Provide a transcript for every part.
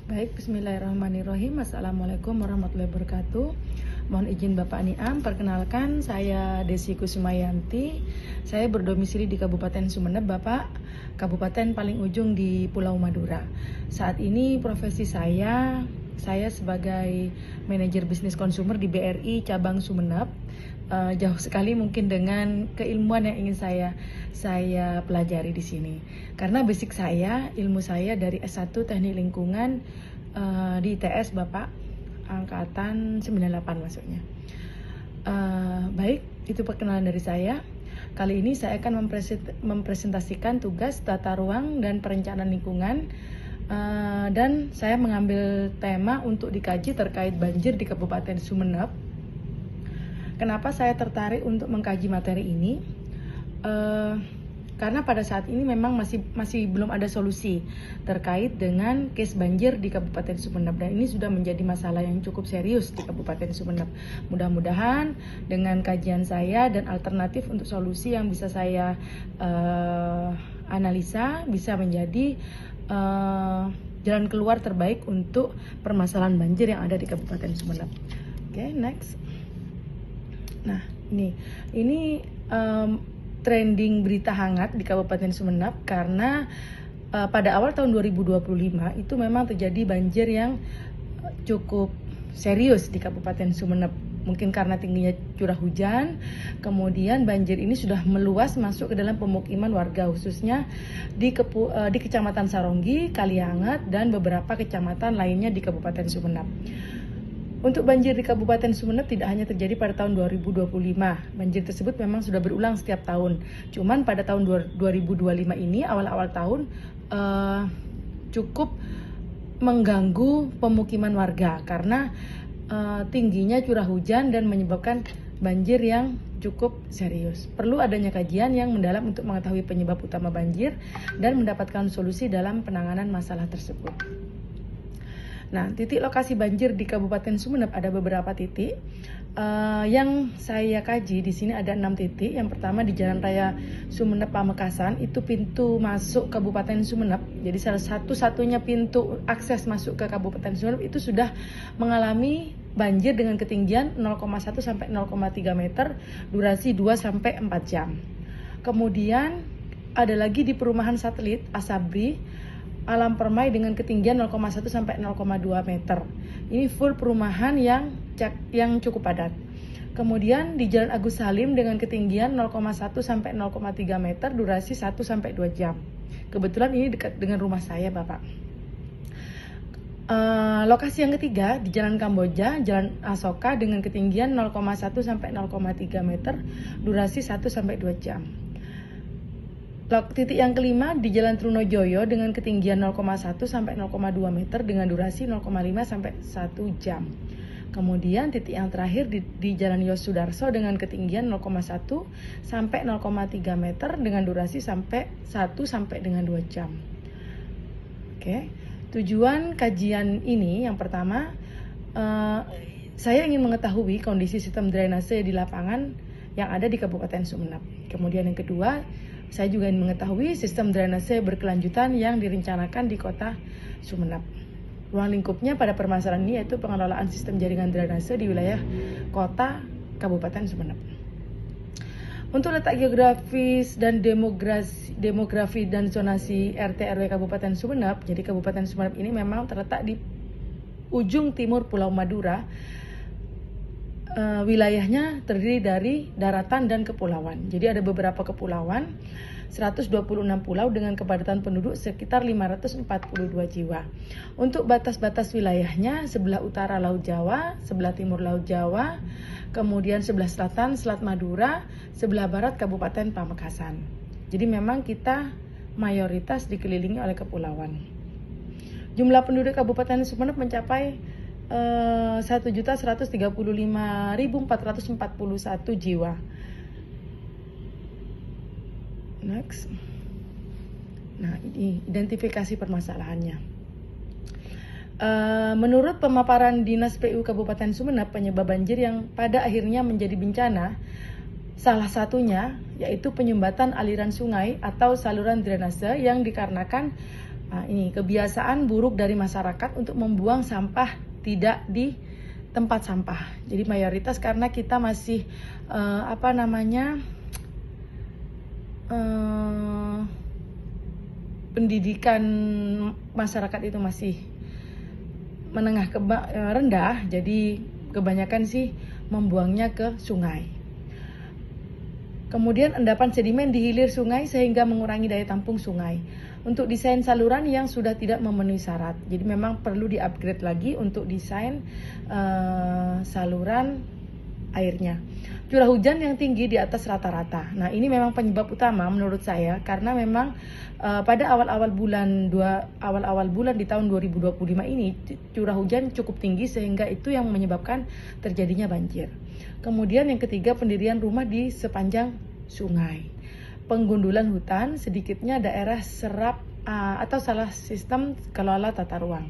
Baik, bismillahirrahmanirrahim. Assalamualaikum warahmatullahi wabarakatuh. Mohon izin Bapak Niam, perkenalkan saya Desi Kusumayanti. Saya berdomisili di Kabupaten Sumeneb, Bapak, kabupaten paling ujung di Pulau Madura. Saat ini profesi saya sebagai manajer bisnis konsumer di BRI cabang Sumeneb. Jauh sekali mungkin dengan keilmuan yang ingin saya pelajari di sini. Karena basic saya, ilmu saya dari S1 Teknik Lingkungan di ITS, Bapak, angkatan 98 maksudnya. Baik, itu perkenalan dari saya. Kali ini saya akan mempresentasikan tugas tata ruang dan perencanaan lingkungan, dan saya mengambil tema untuk dikaji terkait banjir di Kabupaten Sumeneb. Kenapa saya tertarik untuk mengkaji materi ini? Karena pada saat ini memang masih belum ada solusi terkait dengan case banjir di Kabupaten Sumeneb, dan ini sudah menjadi masalah yang cukup serius di Kabupaten Sumeneb. Mudah-mudahan dengan kajian saya dan alternatif untuk solusi yang bisa saya analisa bisa menjadi jalan keluar terbaik untuk permasalahan banjir yang ada di Kabupaten Sumeneb. Oke, next. Nah, ini trending berita hangat di Kabupaten Sumeneb karena pada awal tahun 2025 itu memang terjadi banjir yang cukup serius di Kabupaten Sumeneb. Mungkin karena tingginya curah hujan, kemudian banjir ini sudah meluas masuk ke dalam pemukiman warga, khususnya di Kecamatan Saronggi, Kaliangat, dan beberapa kecamatan lainnya di Kabupaten Sumeneb. Untuk banjir di Kabupaten Sumeneb tidak hanya terjadi pada tahun 2025. Banjir tersebut memang sudah berulang setiap tahun. Cuman pada tahun 2025 ini, awal-awal tahun, cukup mengganggu pemukiman warga karena tingginya curah hujan dan menyebabkan banjir yang cukup serius. Perlu adanya kajian yang mendalam untuk mengetahui penyebab utama banjir dan mendapatkan solusi dalam penanganan masalah tersebut. Nah, titik lokasi banjir di Kabupaten Sumeneb ada beberapa titik yang saya kaji. Di sini ada 6 titik. Yang pertama di Jalan Raya Sumeneb Pamekasan, itu pintu masuk Kabupaten Sumeneb. Jadi salah satu-satunya pintu akses masuk ke Kabupaten Sumeneb itu sudah mengalami banjir dengan ketinggian 0,1 sampai 0,3 meter, durasi 2 sampai 4 jam. Kemudian ada lagi di perumahan satelit Asabri Alam Permai dengan ketinggian 0,1 sampai 0,2 meter. Ini full perumahan yang cukup padat. Kemudian di Jalan Agus Salim dengan ketinggian 0,1 sampai 0,3 meter, durasi 1 sampai 2 jam. Kebetulan ini dekat dengan rumah saya, Bapak. Lokasi yang ketiga di Jalan Kamboja, Jalan Asoka dengan ketinggian 0,1 sampai 0,3 meter, durasi 1 sampai 2 jam. Titik yang kelima di Jalan Trunojoyo dengan ketinggian 0,1 sampai 0,2 meter dengan durasi 0,5 sampai 1 jam. Kemudian titik yang terakhir di Jalan Yosudarso dengan ketinggian 0,1 sampai 0,3 meter dengan durasi 1 sampai dengan 2 jam. Oke. Tujuan kajian ini yang pertama, saya ingin mengetahui kondisi sistem drainase di lapangan yang ada di Kabupaten Sumeneb. Kemudian yang kedua, saya juga ingin mengetahui sistem drainase berkelanjutan yang direncanakan di kota Sumeneb. Ruang lingkupnya pada permasalahan ini yaitu pengelolaan sistem jaringan drainase di wilayah kota Kabupaten Sumeneb. Untuk letak geografis dan demografi dan zonasi RT RW Kabupaten Sumeneb, jadi Kabupaten Sumeneb ini memang terletak di ujung timur Pulau Madura. Wilayahnya terdiri dari daratan dan kepulauan. Jadi ada beberapa kepulauan, 126 pulau dengan kepadatan penduduk sekitar 542 jiwa. Untuk batas-batas wilayahnya, sebelah utara Laut Jawa, sebelah timur Laut Jawa, kemudian sebelah selatan Selat Madura, sebelah barat Kabupaten Pamekasan. Jadi memang kita mayoritas dikelilingi oleh kepulauan. Jumlah penduduk Kabupaten Sumeneb mencapai 1.135.441 jiwa. Next. Nah, ini identifikasi permasalahannya. Menurut pemaparan Dinas PU Kabupaten Sumeneb, penyebab banjir yang pada akhirnya menjadi bencana salah satunya yaitu penyumbatan aliran sungai atau saluran drainase yang dikarenakan Nah, ini kebiasaan buruk dari masyarakat untuk membuang sampah tidak di tempat sampah. Jadi mayoritas karena kita masih pendidikan masyarakat itu masih menengah ke rendah, jadi kebanyakan sih membuangnya ke sungai. Kemudian endapan sedimen di hilir sungai sehingga mengurangi daya tampung sungai. Untuk desain saluran yang sudah tidak memenuhi syarat. Jadi memang perlu di-upgrade lagi untuk desain saluran airnya. Curah hujan yang tinggi di atas rata-rata. Nah, ini memang penyebab utama menurut saya karena memang pada awal-awal bulan di tahun 2025 ini curah hujan cukup tinggi sehingga itu yang menyebabkan terjadinya banjir. Kemudian yang ketiga, pendirian rumah di sepanjang sungai. Penggundulan hutan, sedikitnya daerah serap atau salah sistem kelola tata ruang.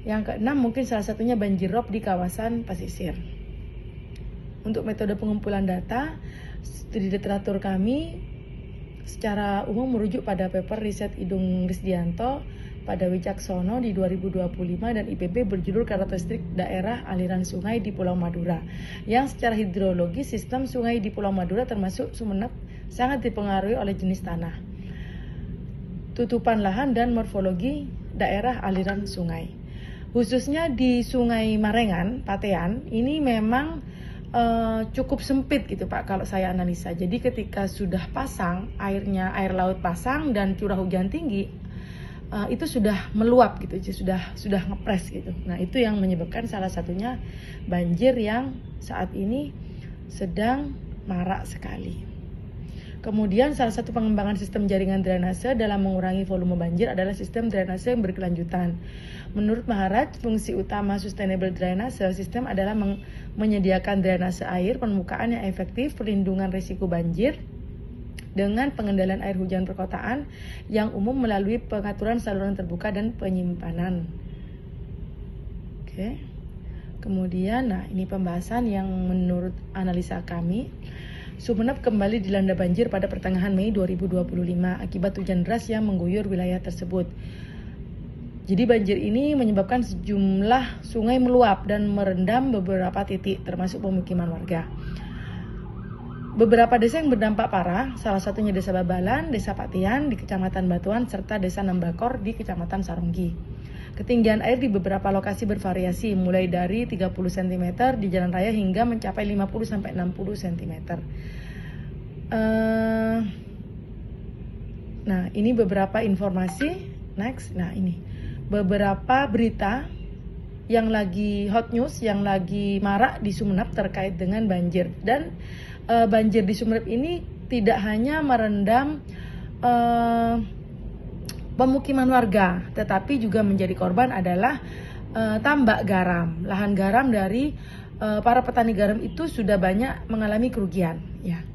Yang keenam, mungkin salah satunya banjir rob di kawasan pesisir. Untuk metode pengumpulan data, di literatur kami secara umum merujuk pada paper riset Idung Risdianto pada Wicaksono di 2025 dan IPB berjudul Karakteristik Daerah Aliran Sungai di Pulau Madura, yang secara hidrologi sistem sungai di Pulau Madura termasuk Sumeneb sangat dipengaruhi oleh jenis tanah, tutupan lahan dan morfologi daerah aliran sungai. Khususnya di Sungai Marengan, Patean, ini memang cukup sempit gitu Pak kalau saya analisa. Jadi ketika sudah pasang air laut pasang dan curah hujan tinggi, itu sudah meluap gitu, sudah ngepres gitu. Nah, itu yang menyebabkan salah satunya banjir yang saat ini sedang marak sekali. Kemudian salah satu pengembangan sistem jaringan drainase dalam mengurangi volume banjir adalah sistem drainase yang berkelanjutan. Menurut Maharaj, fungsi utama sustainable drainase sistem adalah menyediakan drainase air permukaan yang efektif, perlindungan risiko banjir, dengan pengendalian air hujan perkotaan yang umum melalui pengaturan saluran terbuka dan penyimpanan. Oke. Kemudian, nah ini pembahasan yang menurut analisa kami, Sumeneb kembali dilanda banjir pada pertengahan Mei 2025 akibat hujan deras yang mengguyur wilayah tersebut. Jadi banjir ini menyebabkan sejumlah sungai meluap dan merendam beberapa titik termasuk pemukiman warga. Beberapa desa yang berdampak parah, salah satunya Desa Babalan, Desa Patian di Kecamatan Batuan, serta Desa Nembakor di Kecamatan Saronggi. Ketinggian air di beberapa lokasi bervariasi, mulai dari 30 cm di jalan raya hingga mencapai 50-60 cm. Nah, ini beberapa informasi. Next, nah ini beberapa berita yang lagi hot news, yang lagi marak di Sumeneb terkait dengan banjir. Dan banjir di Sumeneb ini tidak hanya merendam pemukiman warga, tetapi juga menjadi korban adalah tambak garam. Lahan garam dari para petani garam itu sudah banyak mengalami kerugian. Ya.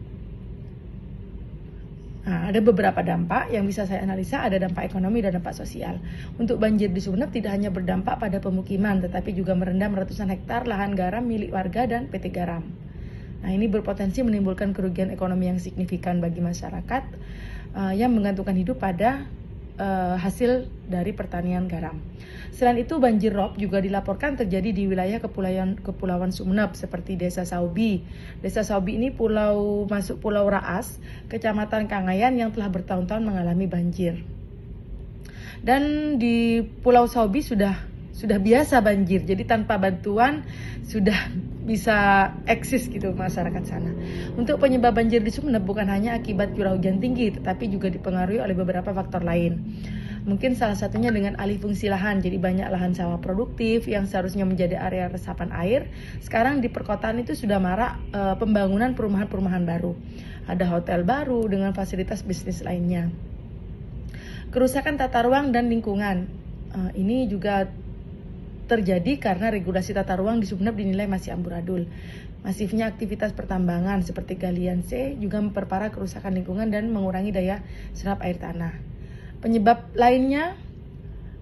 Nah, ada beberapa dampak yang bisa saya analisa, ada dampak ekonomi dan dampak sosial. Untuk banjir di Sumeneb tidak hanya berdampak pada pemukiman, tetapi juga merendam ratusan hektar lahan garam milik warga dan PT Garam. Nah, ini berpotensi menimbulkan kerugian ekonomi yang signifikan bagi masyarakat yang menggantungkan hidup pada hasil dari pertanian garam. Selain itu, banjir rob juga dilaporkan terjadi di wilayah kepulauan Sumeneb seperti Desa Saubi. Desa Saubi ini masuk Pulau Raas, Kecamatan Kangayan yang telah bertahun-tahun mengalami banjir. Dan di Pulau Saubi sudah biasa banjir, jadi tanpa bantuan sudah bisa eksis gitu masyarakat sana. Untuk penyebab banjir di Sumeneb bukan hanya akibat curah hujan tinggi, tetapi juga dipengaruhi oleh beberapa faktor lain. Mungkin salah satunya dengan alih fungsi lahan, jadi banyak lahan sawah produktif yang seharusnya menjadi area resapan air. Sekarang di perkotaan itu sudah marak pembangunan perumahan-perumahan baru. Ada hotel baru dengan fasilitas bisnis lainnya. Kerusakan tata ruang dan lingkungan, ini juga terjadi karena regulasi tata ruang di Sumeneb dinilai masih amburadul. Masifnya aktivitas pertambangan seperti galian C juga memperparah kerusakan lingkungan dan mengurangi daya serap air tanah. Penyebab lainnya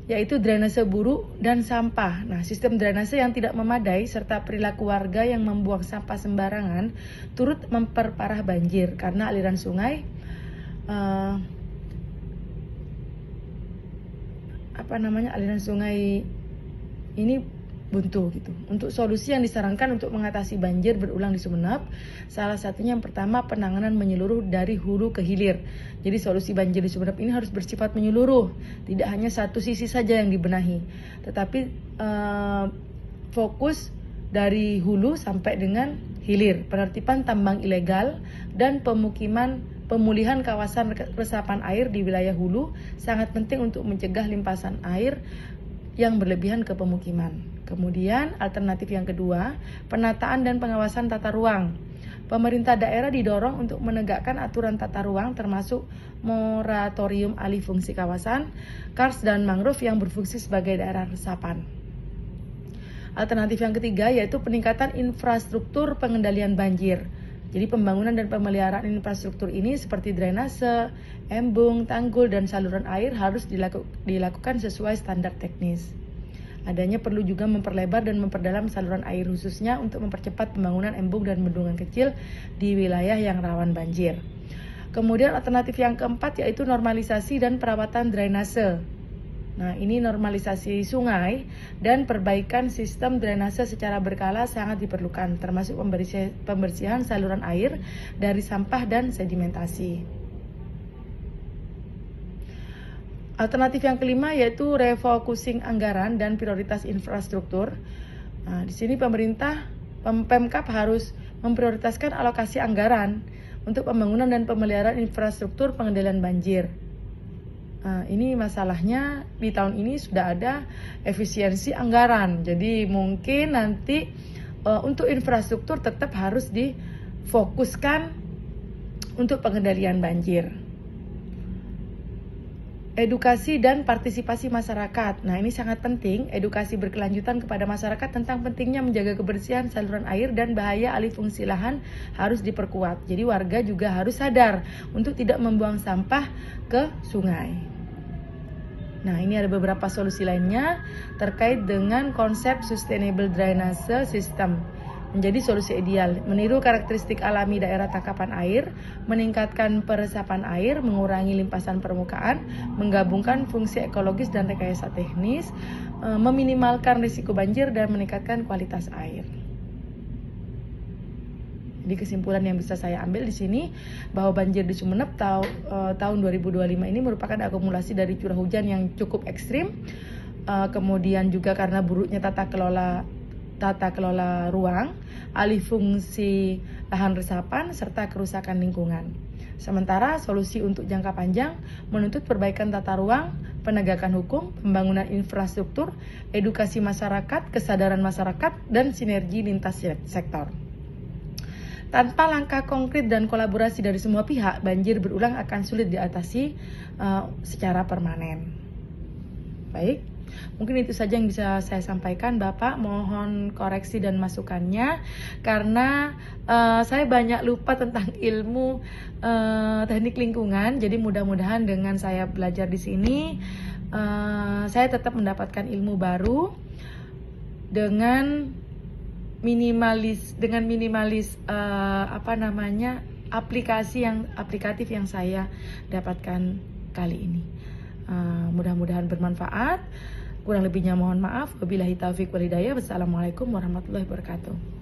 yaitu drainase buruk dan sampah. Nah, sistem drainase yang tidak memadai serta perilaku warga yang membuang sampah sembarangan turut memperparah banjir karena aliran sungai aliran sungai ini buntu gitu. Untuk solusi yang disarankan untuk mengatasi banjir berulang di Sumeneb, salah satunya yang pertama penanganan menyeluruh dari hulu ke hilir. Jadi solusi banjir di Sumeneb ini harus bersifat menyeluruh, tidak hanya satu sisi saja yang dibenahi, tetapi fokus dari hulu sampai dengan hilir, penertiban tambang ilegal dan pemulihan kawasan resapan air di wilayah hulu sangat penting untuk mencegah limpasan air yang berlebihan ke pemukiman. Kemudian alternatif yang kedua, penataan dan pengawasan tata ruang. Pemerintah daerah didorong untuk menegakkan aturan tata ruang termasuk moratorium alih fungsi kawasan, kars dan mangrove yang berfungsi sebagai daerah resapan. Alternatif yang ketiga yaitu peningkatan infrastruktur pengendalian banjir. Jadi pembangunan dan pemeliharaan infrastruktur ini seperti drainase, embung, tanggul, dan saluran air harus dilakukan sesuai standar teknis. Adanya perlu juga memperlebar dan memperdalam saluran air khususnya untuk mempercepat pembangunan embung dan bendungan kecil di wilayah yang rawan banjir. Kemudian alternatif yang keempat yaitu normalisasi dan perawatan drainase. Nah, ini normalisasi sungai dan perbaikan sistem drainase secara berkala sangat diperlukan, termasuk pembersihan saluran air dari sampah dan sedimentasi. Alternatif yang kelima yaitu refocusing anggaran dan prioritas infrastruktur. Nah, di sini Pemkab harus memprioritaskan alokasi anggaran untuk pembangunan dan pemeliharaan infrastruktur pengendalian banjir. Nah, ini masalahnya di tahun ini sudah ada efisiensi anggaran. Jadi mungkin nanti untuk infrastruktur tetap harus difokuskan untuk pengendalian banjir. Edukasi dan partisipasi masyarakat. Nah, ini sangat penting, edukasi berkelanjutan kepada masyarakat tentang pentingnya menjaga kebersihan saluran air dan bahaya alih fungsi lahan harus diperkuat. Jadi warga juga harus sadar untuk tidak membuang sampah ke sungai. Nah, ini ada beberapa solusi lainnya terkait dengan konsep sustainable drainase system. Menjadi solusi ideal, meniru karakteristik alami daerah tangkapan air, meningkatkan peresapan air, mengurangi limpasan permukaan, menggabungkan fungsi ekologis dan rekayasa teknis, meminimalkan risiko banjir dan meningkatkan kualitas air. Jadi kesimpulan yang bisa saya ambil di sini bahwa banjir di Sumeneb tahun 2025 ini merupakan akumulasi dari curah hujan yang cukup ekstrim, kemudian juga karena buruknya tata kelola ruang, alih fungsi lahan resapan, serta kerusakan lingkungan. Sementara solusi untuk jangka panjang menuntut perbaikan tata ruang, penegakan hukum, pembangunan infrastruktur, edukasi masyarakat, kesadaran masyarakat, dan sinergi lintas sektor. Tanpa langkah konkret dan kolaborasi dari semua pihak, banjir berulang akan sulit diatasi secara permanen. Baik. Mungkin itu saja yang bisa saya sampaikan, Bapak. Mohon koreksi dan masukannya karena saya banyak lupa tentang ilmu teknik lingkungan. Jadi mudah-mudahan dengan saya belajar di sini saya tetap mendapatkan ilmu baru dengan minimalis aplikatif yang saya dapatkan kali ini. Mudah-mudahan bermanfaat. Kurang lebihnya mohon maaf. Wabillahi taufiq wal hidayah. Wassalamualaikum warahmatullahi wabarakatuh.